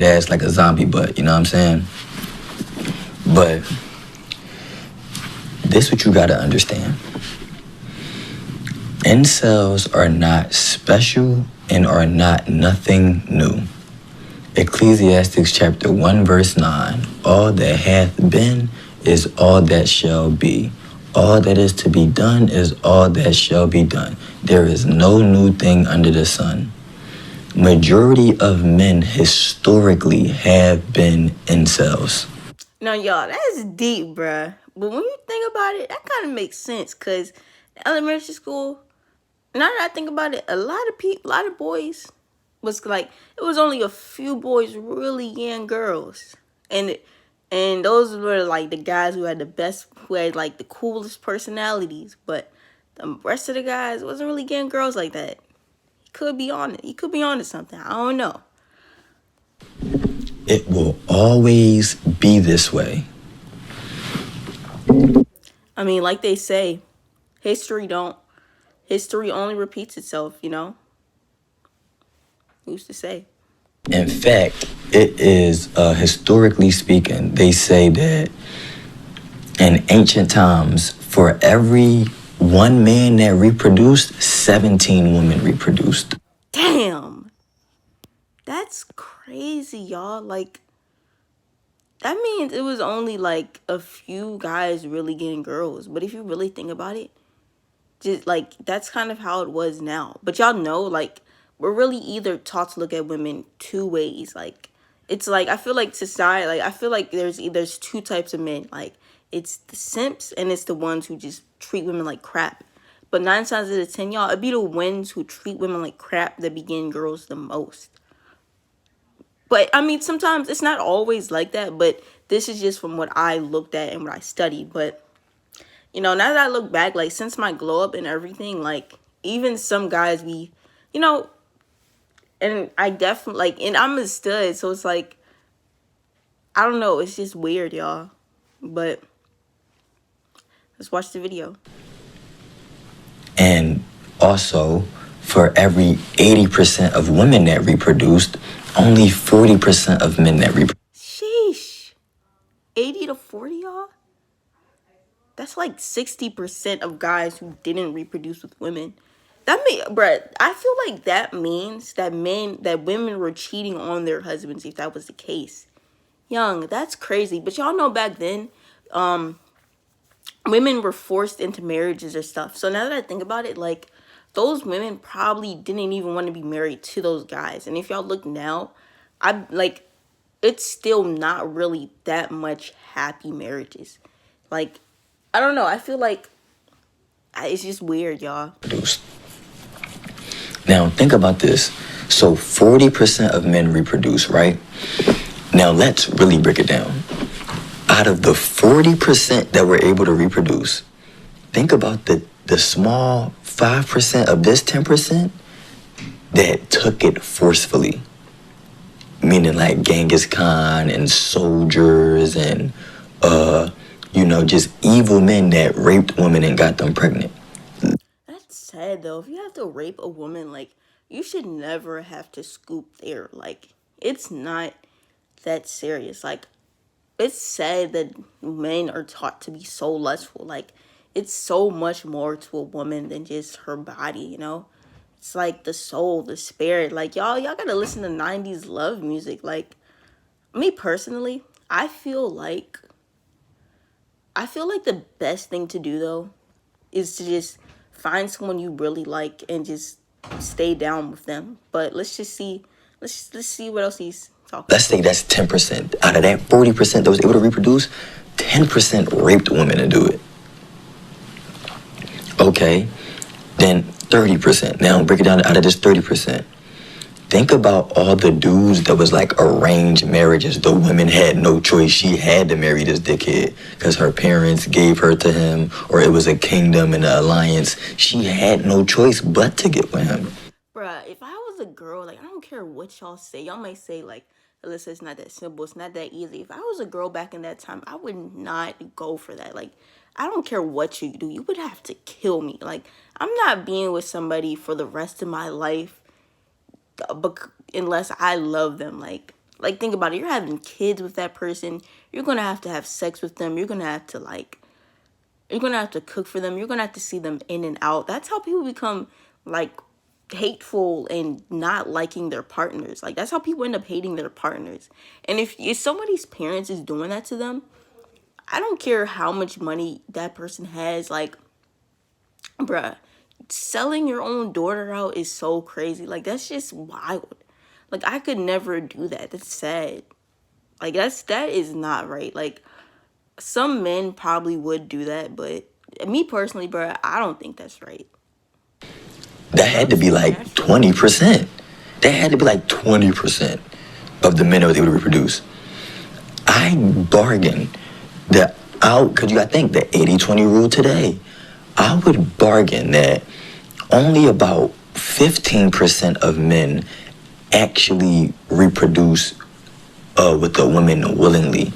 ass like a zombie butt, you know what I'm saying? But this what you gotta understand. Incels are not special and are not nothing new. Ecclesiastes chapter 1 verse 9, all that hath been is all that shall be. All that is to be done is all that shall be done. There is no new thing under the sun. Majority of men historically have been incels. Now, y'all, that's deep, bruh. But when you think about it, that kind of makes sense. Because elementary school, now that I think about it, a lot of people, a lot of boys was like, it was only a few boys really getting girls. And those were like the guys who had the best, who had like the coolest personalities. But the rest of the guys wasn't really getting girls like that. He could be on it. He could be on to something. I don't know. It will always be this way. I mean, like they say, history only repeats itself, you know? Who's to say? In fact, it is historically speaking, they say that in ancient times, for every one man that reproduced, 17 women reproduced. Damn. That's crazy, y'all. Like, that means it was only like a few guys really getting girls. But if you really think about it, just like that's kind of how it was now. But y'all know, like, we're really either taught to look at women two ways. Like, it's like I feel like society, like I feel like there's two types of men. Like, it's the simps and it's the ones who just treat women like crap. But 9 times out of 10, y'all, it'd be the ones who treat women like crap that be getting girls the most. But I mean, sometimes it's not always like that. But this is just from what I looked at and what I studied. But you know, now that I look back, like since my glow up and everything, like even some guys be, you know, and I definitely like, and I'm a stud, so it's like, I don't know, it's just weird, y'all. But let's watch the video. And also, for every 80% of women that reproduced, only 40% of men that reproduced. Sheesh, 80 to 40, y'all. That's like 60% of guys who didn't reproduce with women. That mean, bruh, I feel like that means that women were cheating on their husbands if that was the case. Young, that's crazy. But y'all know back then, women were forced into marriages or stuff. So now that I think about it, like those women probably didn't even want to be married to those guys. And if y'all look now, I like it's still not really that much happy marriages. Like, I don't know. I feel like it's just weird, y'all. Now, think about this. So, 40% of men reproduce, right? Now, let's really break it down. Out of the 40% that were able to reproduce, think about the small 5% of this 10% that took it forcefully. Meaning like Genghis Khan and soldiers and, just evil men that raped women and got them pregnant. That's sad though. If you have to rape a woman, like you should never have to scoop there. Like it's not that serious. Like it's sad that men are taught to be so lustful. Like it's so much more to a woman than just her body, you know? It's like the soul, the spirit. Like y'all gotta listen to 90s love music. Like me personally, I feel like the best thing to do though is to just find someone you really like and just stay down with them. But let's just see. Let's see what else he's talking. Let's say that's 10%. Out of that 40% that was able to reproduce, 10% raped women to do it. Okay, then 30%. Now break it down out of this 30%. Think about all the dudes that was like arranged marriages. The women had no choice. She had to marry this dickhead because her parents gave her to him, or it was a kingdom and an alliance. She had no choice but to get with him. Bruh, if I was a girl, like I don't care what y'all say. Y'all might say like, Alyssa, it's not that simple. It's not that easy. If I was a girl back in that time, I would not go for that. Like, I don't care what you do. You would have to kill me. Like, I'm not being with somebody for the rest of my life unless I love them. Like, Like, think about it. You're having kids with that person. You're gonna have to have sex with them. You're gonna have to cook for them. You're gonna have to see them in and out. That's how people become like hateful and not liking their partners. Like, that's how people end up hating their partners. And if somebody's parents is doing that to them, I don't care how much money that person has. Like, bruh, selling your own daughter out is so crazy. Like, that's just wild. Like, I could never do that. That's sad. Like, that is not right. Like, some men probably would do that, but me personally, bruh, I don't think that's right. That had to be like 20%. That had to be like 20% of the men that was able to reproduce. I bargain that out, because you got to think the 80-20 rule today. I would bargain that only about 15% of men actually reproduce with a woman willingly.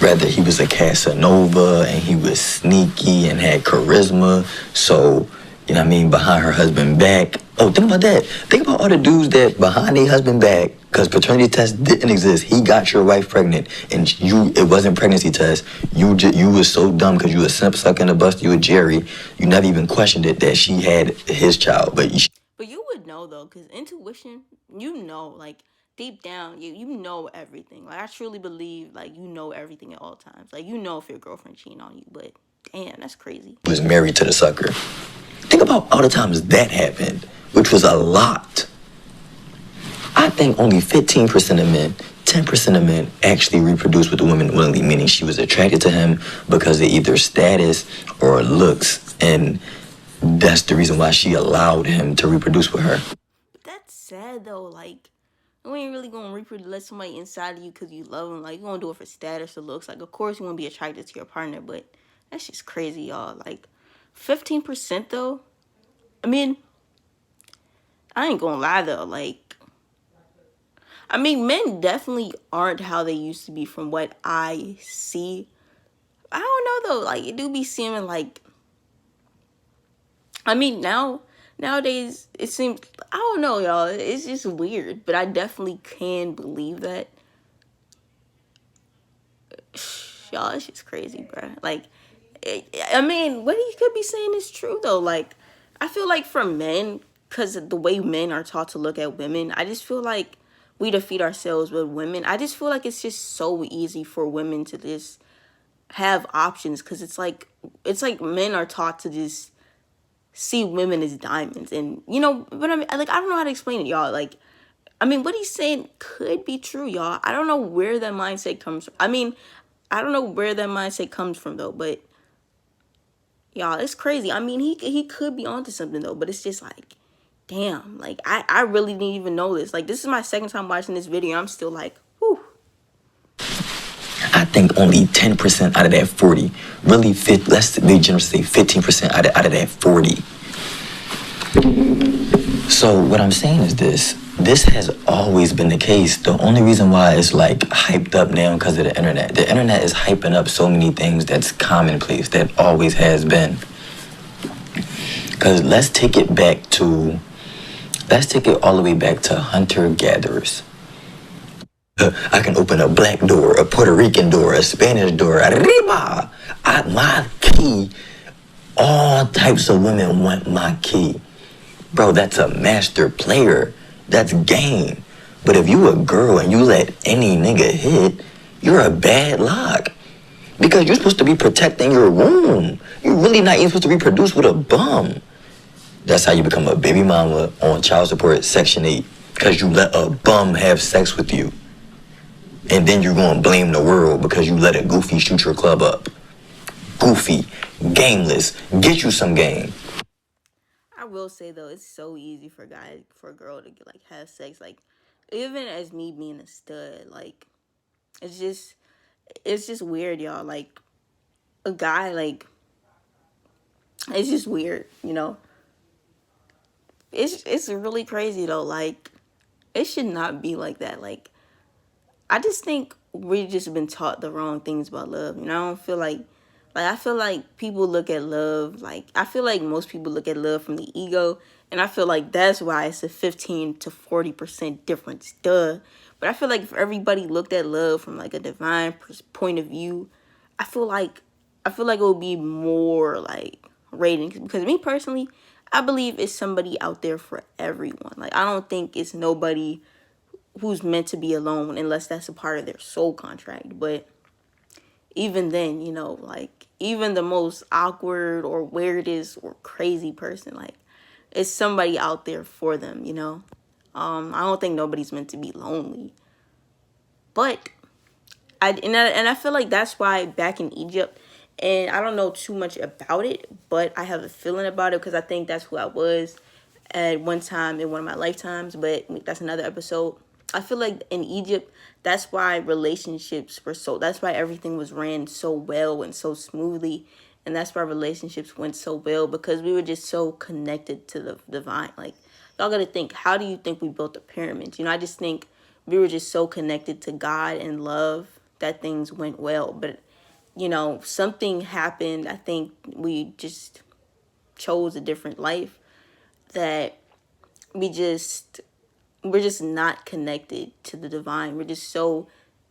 Rather, he was a Casanova and he was sneaky and had charisma. So, you know what I mean, behind her husband back. Oh, think about that. Think about all the dudes that behind their husband back, because paternity tests didn't exist. He got your wife pregnant and it wasn't pregnancy test. You was so dumb because you was simp sucking the bust. You were Jerry. You never even questioned it that she had his child. But you would know though, because intuition, you know, like deep down, you know everything. Like, I truly believe, like, you know everything at all times. Like, you know if your girlfriend cheating on you, but damn, that's crazy. Was married to the sucker. Think about all the times that happened, which was a lot. I think only 15% of men, 10% of men actually reproduce with the woman willingly, meaning she was attracted to him because of either status or looks, and that's the reason why she allowed him to reproduce with her. But that's sad though. Like, you ain't really gonna let somebody inside of you because you love them. Like, you gonna do it for status or looks. Like, of course you wanna be attracted to your partner, but that's just crazy, y'all. Like, 15% though. I mean, I ain't gonna lie though. Like, I mean, men definitely aren't how they used to be from what I see. I don't know though. Like, it do be seeming like, I mean, nowadays it seems, I don't know, y'all. It's just weird, but I definitely can believe that. Y'all, it's just crazy, bro. Like, I mean, what he could be saying is true though. Like, I feel like for men, because of the way men are taught to look at women, I just feel like we defeat ourselves with women. I just feel like it's just so easy for women to just have options, because it's like men are taught to just see women as diamonds, and you know. But I mean, like, I don't know how to explain it, y'all. Like, I mean, what he's saying could be true, y'all. I don't know where that mindset comes from. I mean, I don't know where that mindset comes from though, but y'all, it's crazy. I mean, he could be onto something though, but it's just like, damn. Like, I really didn't even know this. Like, this is my second time watching this video. I'm still like, whew. I think only 10% out of that 40, really let's be generous, say 15% out of that 40. So what I'm saying is this has always been the case. The only reason why it's like hyped up now because of the internet. The internet is hyping up so many things that's commonplace, that always has been. Because let's take it all the way back to hunter-gatherers. I can open a black door, a Puerto Rican door, a Spanish door, arriba. My key, all types of women want my key. Bro, that's a master player. That's game. But if you a girl and you let any nigga hit, you're a bad lock. Because you're supposed to be protecting your womb. You're really not even supposed to reproduce with a bum. That's how you become a baby mama on child support Section 8. Because you let a bum have sex with you. And then you're going to blame the world because you let a goofy shoot your club up. Goofy, gameless, get you some game. I will say though, it's so easy for a girl to like have sex. Like, even as me being a stud, like, it's just weird, y'all. Like, a guy, like, it's just weird, you know. It's really crazy though. Like, it should not be like that. Like, I just think we've just been taught the wrong things about love. You know, I don't feel like I feel like people look at love, like, I feel like most people look at love from the ego, and I feel like that's why it's a 15 to 40% difference. Duh. But I feel like if everybody looked at love from like a divine point of view, I feel like it would be more like ratings. Because me personally, I believe it's somebody out there for everyone. Like I don't think it's nobody who's meant to be alone unless that's a part of their soul contract. But even then, like even the most awkward or weirdest or crazy person, like it's somebody out there for them. I don't think nobody's meant to be lonely. But I feel like that's why back in Egypt, and I don't know too much about it, but I have a feeling about it because I think that's who I was at one time in one of my lifetimes, but that's another episode. I feel like in Egypt, that's why that's why everything was ran so well and so smoothly, and that's why relationships went so well because we were just so connected to the divine. Like, y'all gotta think, how do you think we built the pyramids? I just think we were just so connected to God and love that things went well. But, something happened. I think we just chose a different life that we're just not connected to the divine. We're just so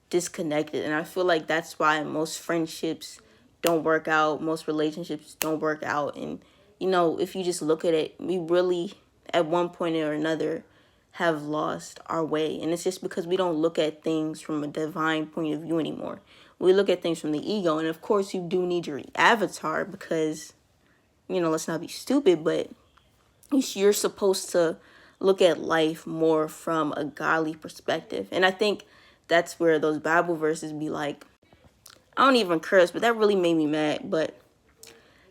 disconnected. And I feel like that's why most friendships don't work out. Most relationships don't work out. And, if you just look at it, we really, at one point or another, have lost our way. And it's just because we don't look at things from a divine point of view anymore. We look at things from the ego. And of course, you do need your avatar because, let's not be stupid, but you're supposed to look at life more from a godly perspective. And I think that's where those Bible verses be like, I don't even curse, but that really made me mad. But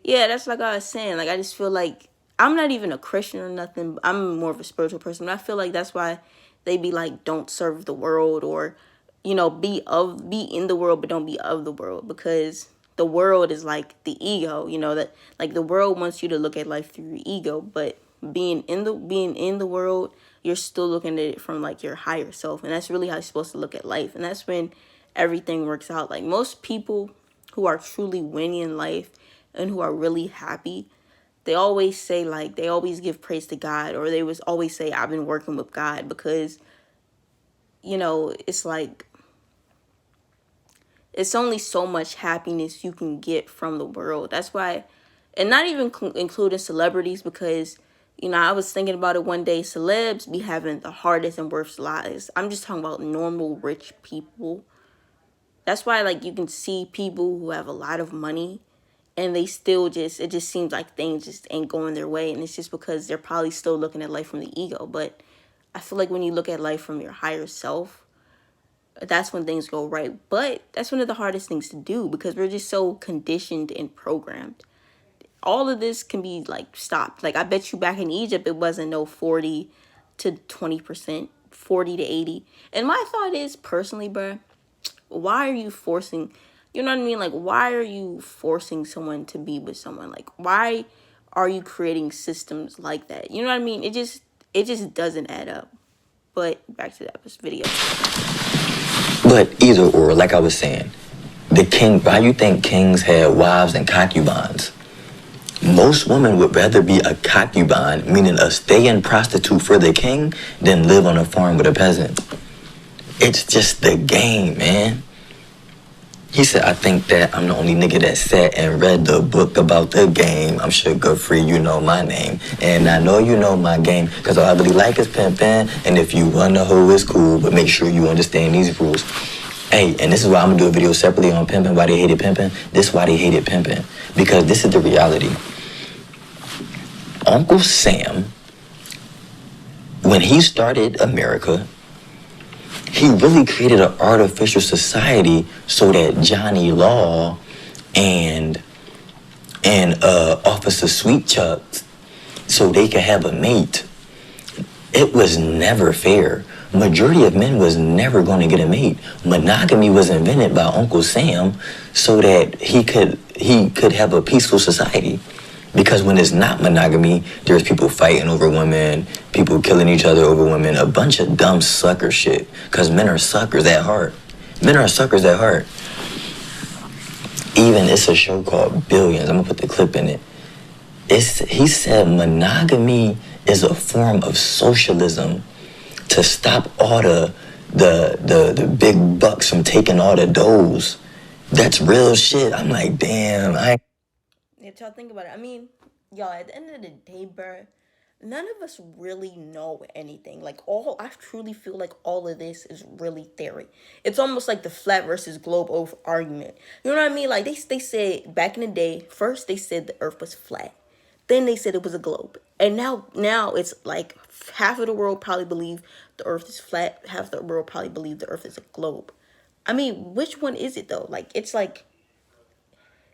yeah, that's like I was saying. Like, I just feel like I'm not even a Christian or nothing. I'm more of a spiritual person. But I feel like that's why they be like, don't serve the world, or, be in the world, but don't be of the world. Because the world is like the ego, that like the world wants you to look at life through your ego. But being in the world, you're still looking at it from like your higher self. And that's really how you're supposed to look at life. And that's when everything works out. Like most people who are truly winning in life and who are really happy, they always say, like, they always give praise to God, or they was always say, I've been working with God, because, it's like, it's only so much happiness you can get from the world. That's why, and not even including celebrities, because, I was thinking about it one day, celebs be having the hardest and worst lives. I'm just talking about normal, rich people. That's why, like, you can see people who have a lot of money, and they still it just seems like things just ain't going their way. And it's just because they're probably still looking at life from the ego. But I feel like when you look at life from your higher self, that's when things go right. But that's one of the hardest things to do because we're just so conditioned and programmed. All of this can be like stopped. Like, I bet you back in Egypt, it wasn't no 40 to 20%, 40 to 80. And my thought is, personally, bruh, why are you forcing, you know what I mean? Like, why are you forcing someone to be with someone? Like, why are you creating systems like that? You know what I mean? It just doesn't add up. But back to that video. But either or, like I was saying, why you think kings had wives and concubines? Most women would rather be a concubine, meaning a stay-in prostitute for the king, than live on a farm with a peasant. It's just the game, man. He said, I think that I'm the only nigga that sat and read the book about the game. I'm Sugar Free, you know my name. And I know you know my game, because all I really like is pimpin'. And if you wanna hoe, it's cool, but make sure you understand these rules. Hey, and this is why I'm gonna do a video separately on pimpin', why they hated pimpin'. This is why they hated pimpin'. Because this is the reality. Uncle Sam, when he started America, he really created an artificial society so that Johnny Law and Officer Sweet Chuck, so they could have a mate. It was never fair. Majority of men was never going to get a mate. Monogamy was invented by Uncle Sam so that he could have a peaceful society. Because when it's not monogamy, there's people fighting over women, people killing each other over women, a bunch of dumb sucker shit. Because men are suckers at heart. Men are suckers at heart. Even, it's a show called Billions. I'm going to put the clip in it. He said monogamy is a form of socialism to stop all the the big bucks from taking all the does. That's real shit. I'm like, damn, If y'all think about it, I mean, y'all, at the end of the day, bruh, none of us really know anything. Like, I truly feel like all of this is really theory. It's almost like the flat versus globe argument. You know what I mean? Like, they said back in the day, first they said the earth was flat. Then they said it was a globe. And now it's like half of the world probably believe the earth is flat, half of the world probably believe the earth is a globe. I mean, which one is it though? Like, it's like,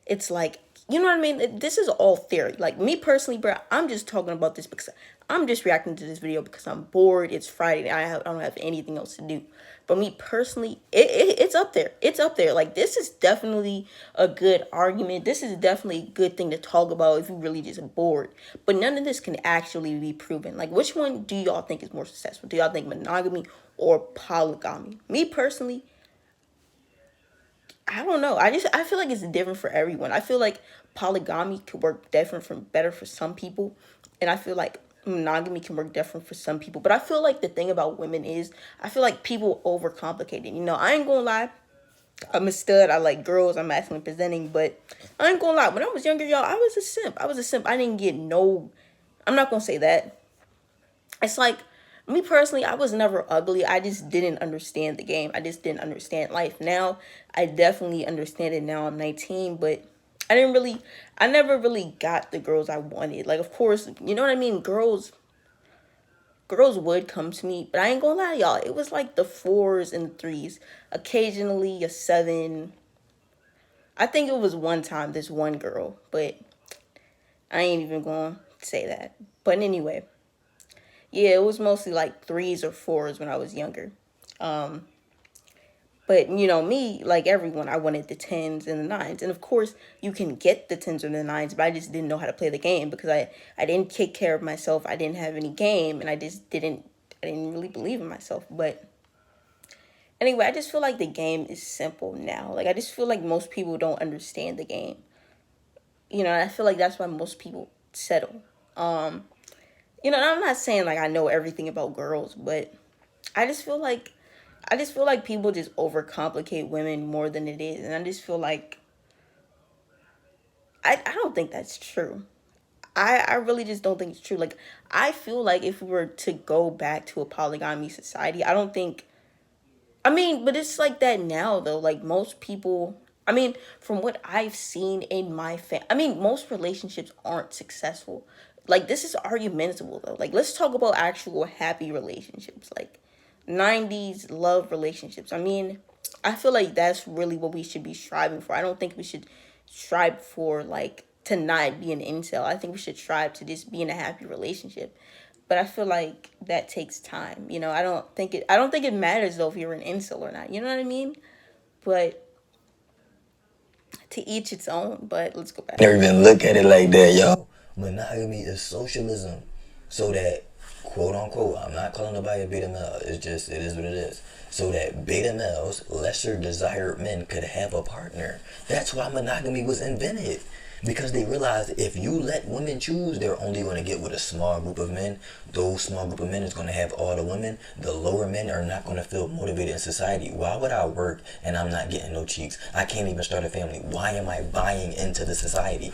you know what I mean? This is all theory. Like, me personally, bro, I'm just talking about this because I'm just reacting to this video because I'm bored. It's Friday. I don't have anything else to do. But me personally, it's up there. It's up there. Like, this is definitely a good argument. This is definitely a good thing to talk about if you really just bored. But none of this can actually be proven. Like, which one do y'all think is more successful? Do y'all think monogamy or polygamy? Me personally, I don't know. I feel like it's different for everyone. I feel like polygamy could work different from better for some people, and I feel like monogamy can work different for some people. But I feel like the thing about women is I feel like people overcomplicate it. You know, I ain't gonna lie. I'm a stud. I like girls. I'm masculine presenting, but I ain't gonna lie. When I was younger, y'all, I was a simp. I was a simp. I didn't get no. I'm not gonna say that. It's like me personally, I was never ugly. I just didn't understand the game. I just didn't understand life. Now I definitely understand it. Now I'm 19, but I never really got the girls I wanted. Like, of course, you know what I mean. Girls would come to me, but I ain't gonna lie, y'all. It was like the fours and the threes. Occasionally a seven. I think it was one time this one girl, but I ain't even gonna say that. But anyway, yeah, it was mostly like threes or fours when I was younger. Um, but you know, me, like everyone, I wanted the tens and the nines. And of course, you can get the tens or the nines, but I just didn't know how to play the game because I didn't take care of myself. I didn't have any game, and I didn't really believe in myself. But anyway, I just feel like the game is simple now. Like, I just feel like most people don't understand the game. You know, and I feel like that's why most people settle. Um, you know, and I'm not saying like I know everything about girls, but I just feel like people just overcomplicate women more than it is. And I just feel like I don't think that's true. I really just don't think it's true. Like, I feel like if we were to go back to a polygamy society, I don't think, I mean, but it's like that now though. Like, most people, I mean, from what I've seen in my I mean, most relationships aren't successful. Like, this is argumentable though. Like, let's talk about actual happy relationships. Like, 90s love relationships. I mean, I feel like that's really what we should be striving for. I don't think we should strive for like to not be an incel. I think we should strive to just be in a happy relationship. But I feel like that takes time. You know, I don't think it matters though if you're an incel or not. You know what I mean? But to each its own. But let's go back. never even look at it like that, yo. Monogamy is socialism. So that, quote unquote, I'm not calling nobody a beta male. It's just, it is what it is. So that beta males, lesser desired men, could have a partner. That's why monogamy was invented. Because they realized if you let women choose, they're only going to get with a small group of men. Those small group of men is going to have all the women. The lower men are not going to feel motivated in society. Why would I work and I'm not getting no cheeks? I can't even start a family. Why am I buying into the society?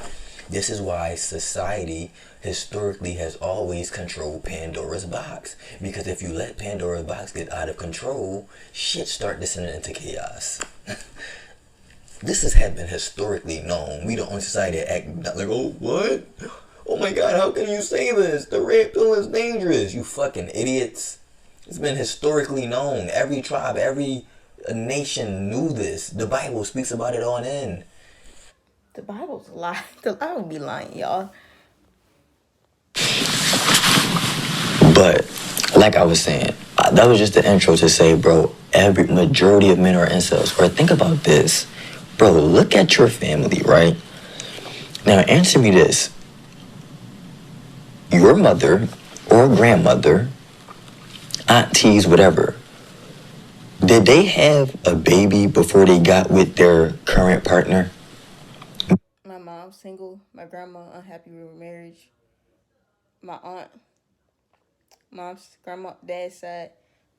This is why society historically has always controlled Pandora's box. Because if you let Pandora's box get out of control, shit start descending into chaos. This has been historically known. We the only society that act like, oh, what? Oh my god, how can you say this? The red pill is dangerous. You fucking idiots. It's been historically known. Every tribe, every nation knew this. The Bible speaks about it on in. The Bible's a lie. The Bible be lying, y'all. But like I was saying, that was just the intro to say, bro, every majority of men are incels. Or think about this. Bro, look at your family, right? Now answer me this. Your mother or grandmother, aunties, whatever, did they have a baby before they got with their current partner? My mom's single. My grandma unhappy with marriage. My aunt, mom's grandma, dad's side,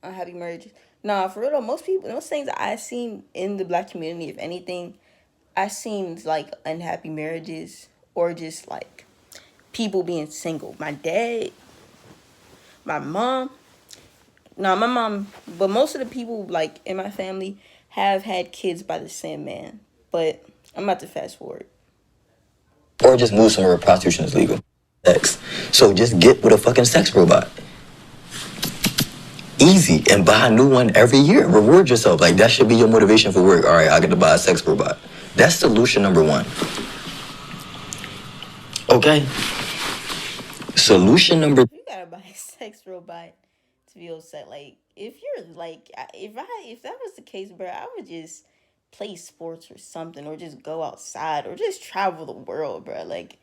unhappy marriages. Nah, for real though, most people, most things I seen in the black community, if anything, I seen like unhappy marriages or just like people being single. My dad, my mom, no, my mom, but most of the people like in my family have had kids by the same man. But I'm about to fast forward. Or just move somewhere where prostitution is legal. Sex. So just get with a fucking sex robot. Easy. And buy a new one every year. Reward yourself. Like that should be your motivation for work. All right, I get to buy a sex robot. That's solution number one. Okay. Solution number You gotta buy a sex robot to be upset. Like if you're like, if that was the case, bro, I would just play sports or something, or just go outside, or just travel the world, bro. Like,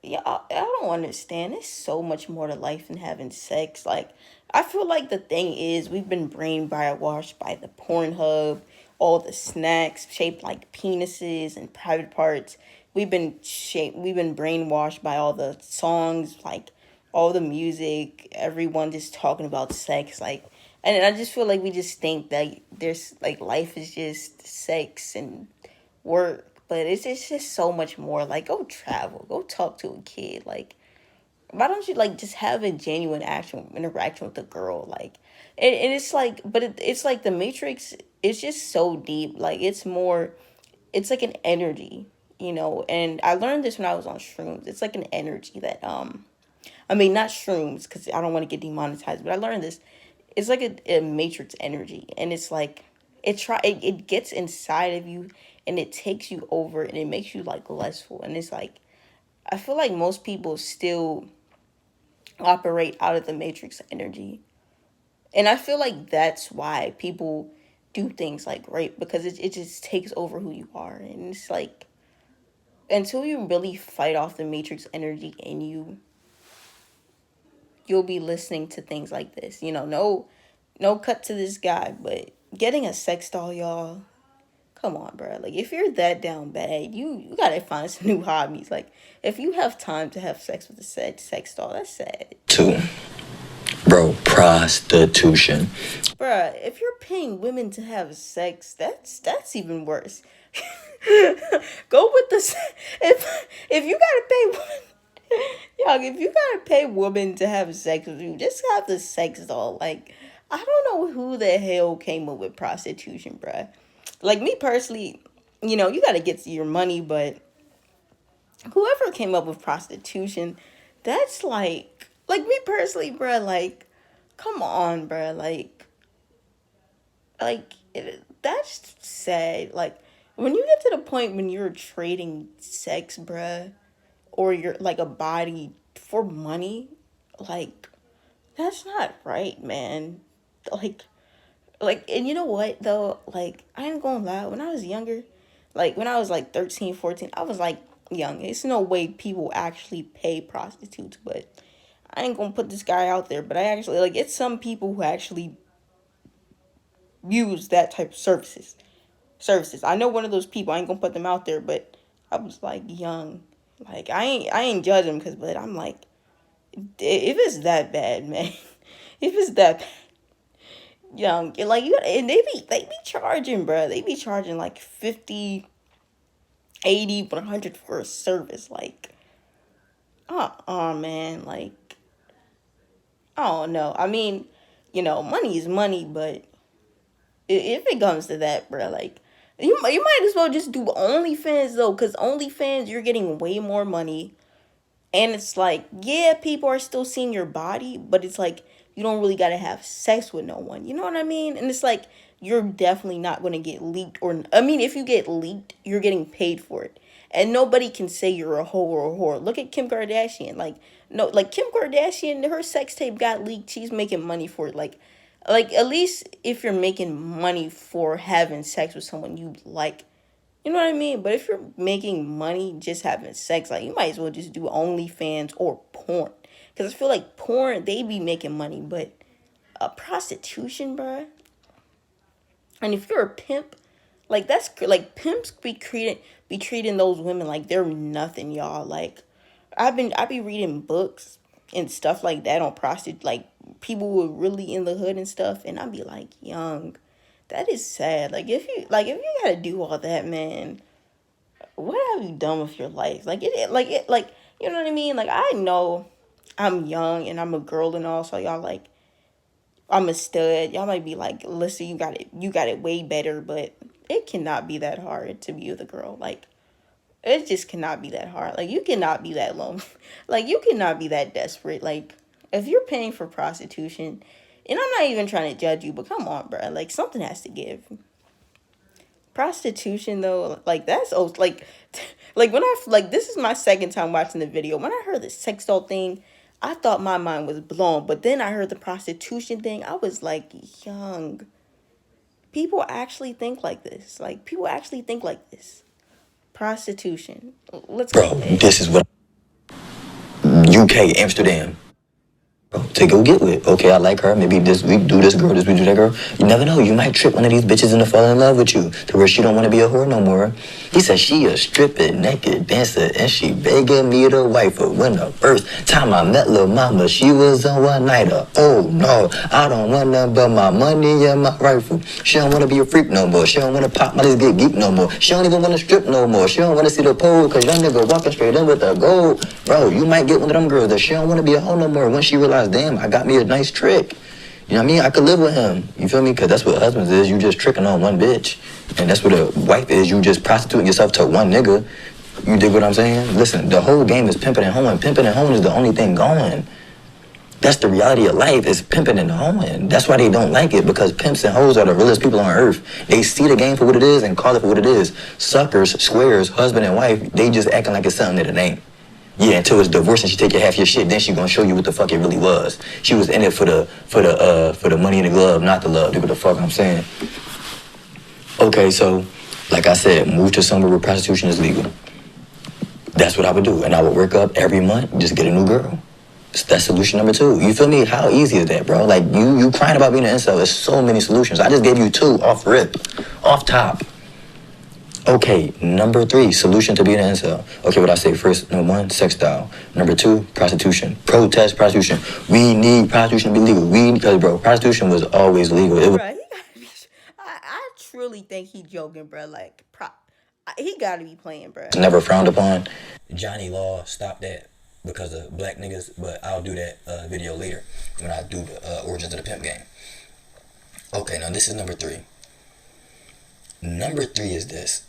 yeah, I don't understand. There's so much more to life than having sex. Like, I feel like the thing is we've been brainwashed by the Pornhub, all the snacks shaped like penises and private parts. We've been brainwashed by all the songs, like all the music, everyone just talking about sex, like, and I just feel like we just think that there's like life is just sex and work, but it's just so much more. Like, go travel, go talk to a kid. Like, why don't you like just have a genuine action interaction with the girl? Like, and it's like, but it's like the Matrix. It's just so deep. Like, it's more. It's like an energy, you know. And I learned this when I was on shrooms. It's like an energy that I mean, not shrooms because I don't want to get demonetized, but I learned this. It's like a matrix energy, and it's like it gets inside of you, and it takes you over, and it makes you like lessful. And it's like I feel like most people still operate out of the matrix energy, and I feel like that's why people do things like rape, because it just takes over who you are, and it's like until you really fight off the matrix energy in you, you'll be listening to things like this. You know, no cut to this guy, but getting a sex doll, y'all. Come on, bro. Like, if you're that down bad, you gotta find some new hobbies. Like, if you have time to have sex with a sex doll, that's sad. two. Bro, prostitution. Bruh, if you're paying women to have sex, that's even worse. Go with the if you gotta pay yo, if you gotta pay women to have sex with you, just have the sex doll. Like, I don't know who the hell came up with prostitution, bruh. Like, me personally, you know, you gotta get to your money, but whoever came up with prostitution, that's like me personally, bruh, like, come on, bruh, that's sad. Like, when you get to the point when you're trading sex, bruh, or you're like a body for money, like, that's not right, man. Like, and you know what though? Like, I ain't gonna lie. When I was younger, like when I was like 13, 14, I was like young. It's no way people actually pay prostitutes, but I ain't gonna put this guy out there. But I actually like it's some people who actually use that type of services. I know one of those people. I ain't gonna put them out there, but I was like young. Like, I ain't judging because, but I'm like, if it's that bad, man, if it's that young, like, you gotta, and they be charging, bro. They be charging like 50, 80, 100 for a service. Like, man, like, I don't know. I mean, you know, money is money, but if it comes to that, bro, like, you might as well just do OnlyFans though, because OnlyFans you're getting way more money. And it's like, yeah, people are still seeing your body, but it's like you don't really gotta have sex with no one. You know what I mean? And it's like you're definitely not gonna get leaked, or I mean, if you get leaked, you're getting paid for it, and nobody can say you're a hoe or a whore. Look at Kim Kardashian. Like, no, like Kim Kardashian, her sex tape got leaked. She's making money for it. Like at least if you're making money for having sex with someone you like, you know what I mean? But if you're making money just having sex, like, you might as well just do OnlyFans or porn. Because I feel like porn, they be making money, but prostitution, bruh. And if you're a pimp, like, like, pimps be treating those women like they're nothing, y'all. Like, I be reading books and stuff like that on people who are really in the hood and stuff, and I'd be like, young, that is sad. Like if you gotta do all that, man, what have you done with your life? Like you know what I mean? Like I know I'm young and I'm a girl and all, so y'all like I'm a stud. Y'all might be like, listen, you got it way better, but it cannot be that hard to be with a girl. Like it just cannot be that hard. Like you cannot be that lonely. Like you cannot be that desperate. Like if you're paying for prostitution, and I'm not even trying to judge you, but come on, bro. Like something has to give. Prostitution though, like that's like when this is my second time watching the video. When I heard the sex doll thing, I thought my mind was blown. But then I heard the prostitution thing. I was like, young. People actually think like this. Like people actually think like this. Prostitution. Let's go Bro, ahead. this is what UK, Amsterdam. To go get with. Okay, I like her. Maybe this we do this girl, this we do that girl. You never know. You might trick one of these bitches into falling in love with you to where she don't want to be a whore no more. He said she a stripping, naked dancer, and she begging me to wife her. When the first time I met Lil Mama, she was a one-nighter. Oh no, I don't want nothing but my money and my rifle. She don't want to be a freak no more. She don't want to pop my let's get geek no more. She don't even want to strip no more. She don't want to see the pole, cause young nigga walking straight in with the gold. Bro, you might get one of them girls that she don't want to be a hoe no more when she realizes, damn, I got me a nice trick. You know what I mean? I could live with him. You feel me? Because that's what husbands is. You just tricking on one bitch. And that's what a wife is. You just prostituting yourself to one nigga. You dig what I'm saying? Listen, the whole game is pimping and hoeing. Pimping and hoeing is the only thing going. That's the reality of life, is pimping and hoeing. That's why they don't like it, because pimps and hoes are the realest people on earth. They see the game for what it is and call it for what it is. Suckers, squares, husband and wife, they just acting like it's something that it ain't. Yeah, until it's divorced and she take your half your shit, then she gonna show you what the fuck it really was. She was in it for the money in the glove, not the love. Do what the fuck I'm saying. Okay, so like I said, move to somewhere where prostitution is legal. That's what I would do, and I would work up every month, just get a new girl. That's solution number 2. You feel me? How easy is that, bro? Like you crying about being an incel. There's so many solutions. I just gave you 2 off rip, off top. Okay, number 3, solution to being an incel. Okay, what I say first, number 1, sex style. Number 2, prostitution. Protest prostitution. We need prostitution to be legal. Because, bro, prostitution was always legal. It was Bruh, he gotta be. I truly think he joking, bro. Like, he gotta be playing, bro. never frowned upon. Johnny Law stopped that because of black niggas, but I'll do that video later when I do the origins of the pimp game. Okay, now this is number 3. Number 3 is this.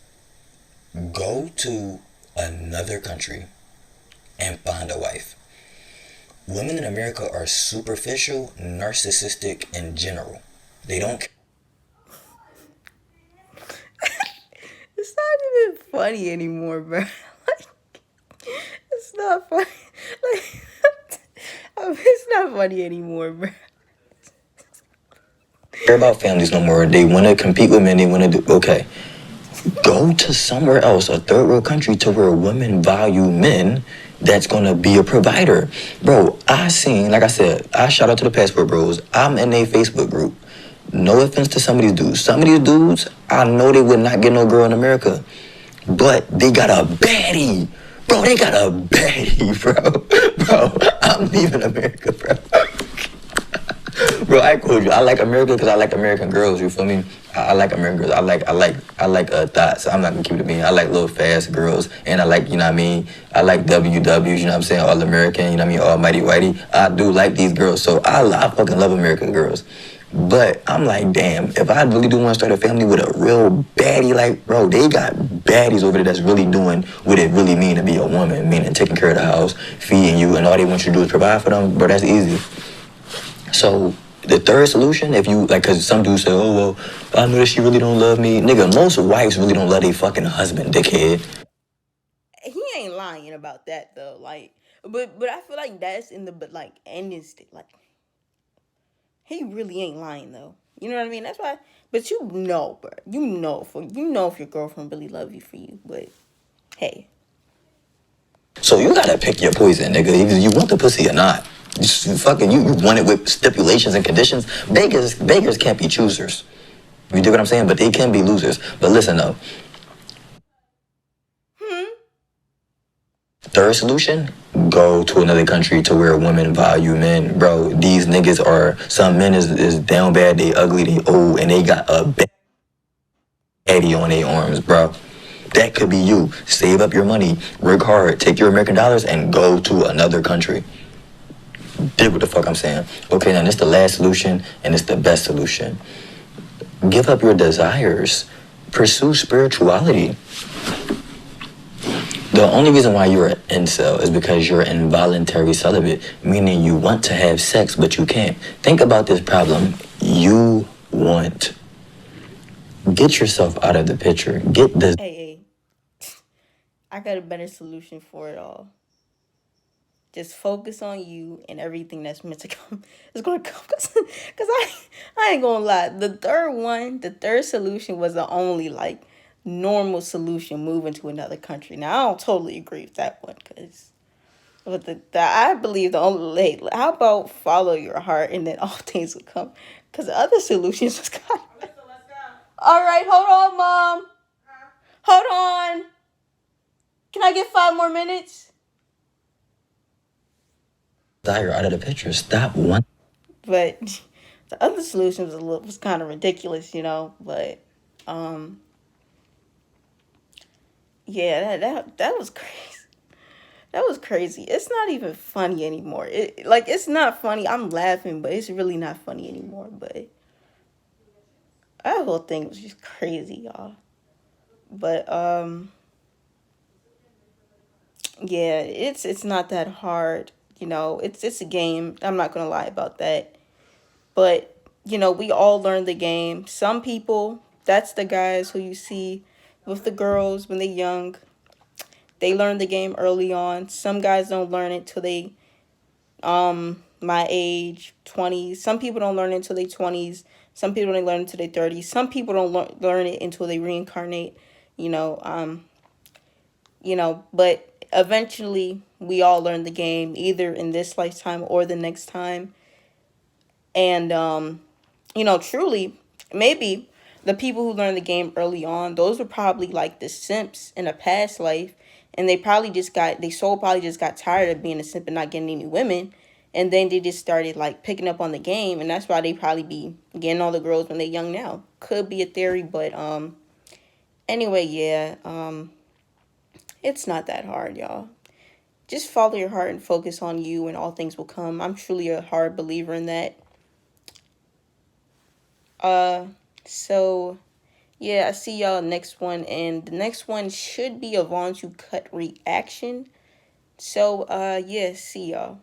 Go to another country and find a wife. Women in America are superficial, narcissistic, in general. They don't. It's not even funny anymore, bro. Like, it's not funny. Like, it's not funny anymore, bro. Care about families no more. They want to compete with men. They want to do. Okay. Go to somewhere else, a third world country, to where women value men that's gonna be a provider. Bro, like I said, I shout out to the Passport Bros. I'm in a Facebook group. No offense to some of these dudes. Some of these dudes, I know they would not get no girl in America. But they got a baddie. Bro, they got a baddie, bro. Bro, I'm leaving America, bro. Bro, I told you, I like America because I like American girls, you feel me? I like American girls. I like thoughts. I'm not gonna keep it to me. I like little fast girls, and I like, you know what I mean? I like WWs, you know what I'm saying? All American, you know what I mean? Almighty Whitey. I do like these girls, so I fucking love American girls. But I'm like, damn, if I really do want to start a family with a real baddie, like, bro, they got baddies over there that's really doing what it really mean to be a woman, meaning taking care of the house, feeding you, and all they want you to do is provide for them. Bro, that's easy. So the third solution, if you, like, because some dudes say, oh, well, I know that she really don't love me. Nigga, most wives really don't love their fucking husband, dickhead. He ain't lying about that, though. Like, but I feel like that's in the, but, like, like, he really ain't lying, though. You know what I mean? That's why, but you know, bro. You know if your girlfriend really love you for you, but, hey. So you gotta pick your poison, nigga. Either you want the pussy or not. You want it with stipulations and conditions. Beggars can't be choosers. You do what I'm saying? But they can be losers. But listen though. Third solution, go to another country to where women value men. Bro, these niggas are, some men is down bad, they ugly, they old, and they got a baddie on their arms, bro. That could be you. Save up your money, work hard, take your American dollars, and go to another country. Did what the fuck I'm saying. Okay, now this the last solution, and it's the best solution. Give up your desires. Pursue spirituality. The only reason why you're an incel is because you're involuntary celibate, meaning you want to have sex, but you can't. Think about this problem. You want. Get yourself out of the picture. Get the. Hey, I got a better solution for it all. Just focus on you and everything that's meant to come is going to come. Because I ain't going to lie. The third solution was the only, like, normal solution, moving to another country. Now, I don't totally agree with that one because I believe the only, hey, how about follow your heart and then all things will come? Because the other solutions was kind of. All right, hold on, Mom. Hold on. Can I get 5 more minutes? Desire out of the picture. Stop one. But the other solution was kind of ridiculous, But yeah, that was crazy. That was crazy. It's not even funny anymore. It's not funny. I'm laughing, but it's really not funny anymore. But that whole thing was just crazy, y'all. But yeah, it's not that hard. It's a game. I'm not gonna lie about that. But we all learn the game. Some people, that's the guys who you see with the girls when they're young. They learn the game early on. Some guys don't learn it till they my age, 20s. Some people don't learn it until they 20s. Some people don't learn it until they 30s. Some people don't learn it until they reincarnate, you know, um, but eventually we all learn the game either in this lifetime or the next time. And truly, maybe the people who learned the game early on, those were probably like the simps in a past life, and they soul probably just got tired of being a simp and not getting any women, and then they just started like picking up on the game, and that's why they probably be getting all the girls when they're young now. Could be a theory, but anyway, yeah, it's not that hard, y'all. Just follow your heart and focus on you, and all things will come. I'm truly a hard believer in that. So yeah, I see y'all next one, and the next one should be a Vaughn to Cut reaction. So yeah, see y'all.